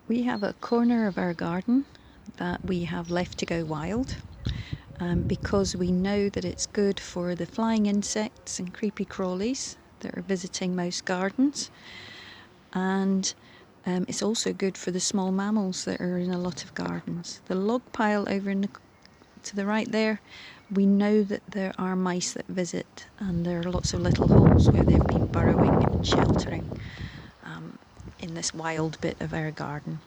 We have a corner of our garden that we have left to go wild because we know that it's good for the flying insects and creepy crawlies that are visiting most gardens, and it's also good for the small mammals that are in a lot of gardens. The log pile over to the right there, we know that there are mice that visit, and there are lots of little holes where they've been burrowing and sheltering in this wild bit of our garden.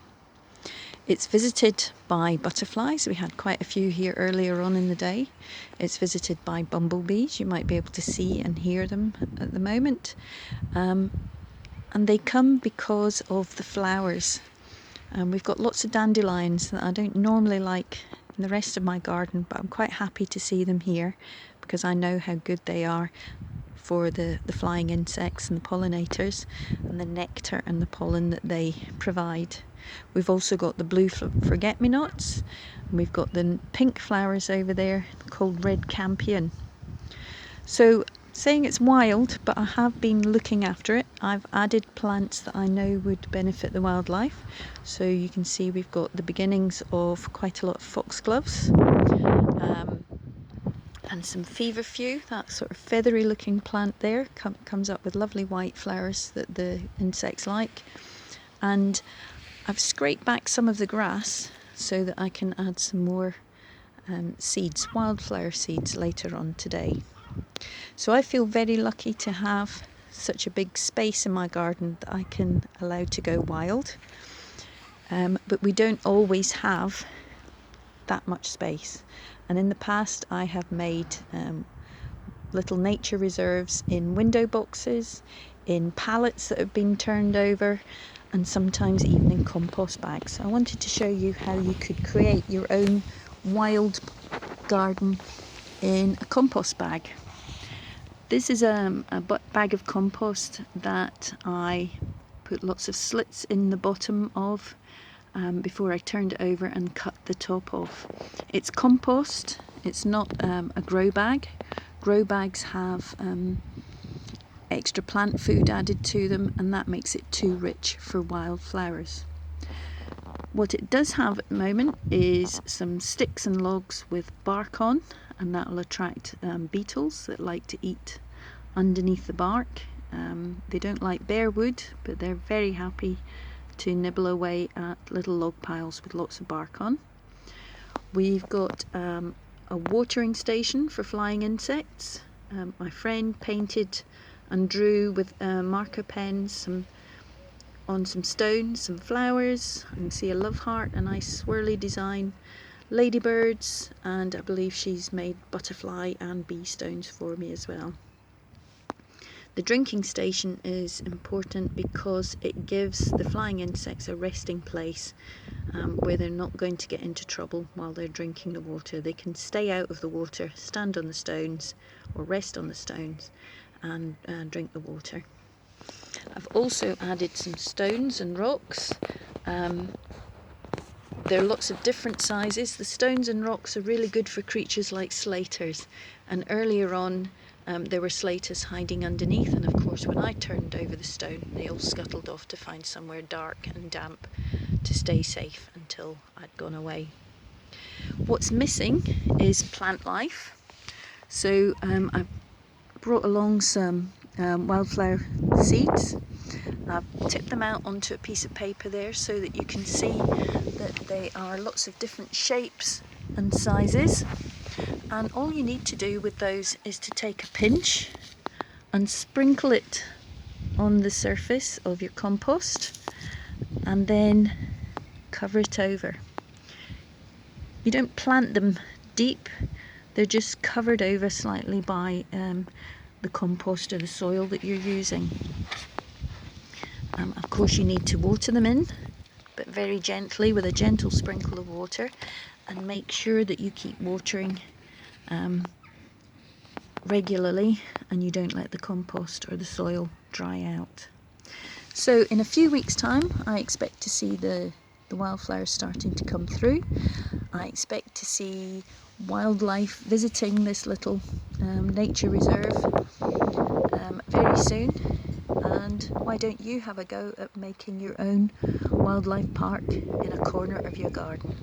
It's visited by butterflies. We had quite a few here earlier on in the day. It's visited by bumblebees. You might be able to see and hear them at the moment. And they come because of the flowers. We've got lots of dandelions that I don't normally like in the rest of my garden, but I'm quite happy to see them here because I know how good they are for the flying insects and the pollinators and the nectar and the pollen that they provide. We've also got the blue forget-me-nots, and we've got the pink flowers over there called red campion. So saying it's wild, but I have been looking after it. I've added plants that I know would benefit the wildlife. So you can see we've got the beginnings of quite a lot of foxgloves, and some feverfew, that sort of feathery looking plant there, comes up with lovely white flowers that the insects like. And I've scraped back some of the grass so that I can add some more seeds, wildflower seeds, later on today. So I feel very lucky to have such a big space in my garden that I can allow to go wild. But we don't always have that much space. And in the past I have made little nature reserves in window boxes, in pallets that have been turned over, and sometimes even in compost bags. I wanted to show you how you could create your own wild garden in a compost bag. This is a bag of compost that I put lots of slits in the bottom of before I turned it over and cut the top off. It's compost, it's not a grow bag. Grow bags have extra plant food added to them, and that makes it too rich for wildflowers. What it does have at the moment is some sticks and logs with bark on, and that will attract beetles that like to eat underneath the bark. They don't like bare wood, but they're very happy to nibble away at little log piles with lots of bark on. We've got a watering station for flying insects. My friend painted and drew with marker pens on some stones, some flowers. I can see a love heart, a nice swirly design, ladybirds, and I believe she's made butterfly and bee stones for me as well. The drinking station is important because it gives the flying insects a resting place where they're not going to get into trouble while they're drinking the water. They can stay out of the water, stand on the stones or rest on the stones and drink the water. I've also added some stones and rocks. There are lots of different sizes. The stones and rocks are really good for creatures like slaters, and earlier on there were slaters hiding underneath, and of course when I turned over the stone they all scuttled off to find somewhere dark and damp to stay safe until I'd gone away. What's missing is plant life, so I've brought along some wildflower seeds. I've tipped them out onto a piece of paper there so that you can see that they are lots of different shapes and sizes, and all you need to do with those is to take a pinch and sprinkle it on the surface of your compost and then cover it over. You don't plant them deep, they're just covered over slightly by the compost or the soil that you're using. Of course you need to water them in, but very gently with a gentle sprinkle of water, and make sure that you keep watering regularly and you don't let the compost or the soil dry out. So in a few weeks' time I expect to see the wildflowers starting to come through. I expect to see wildlife visiting this little nature reserve very soon. and why don't you have a go at making your own wildlife park in a corner of your garden?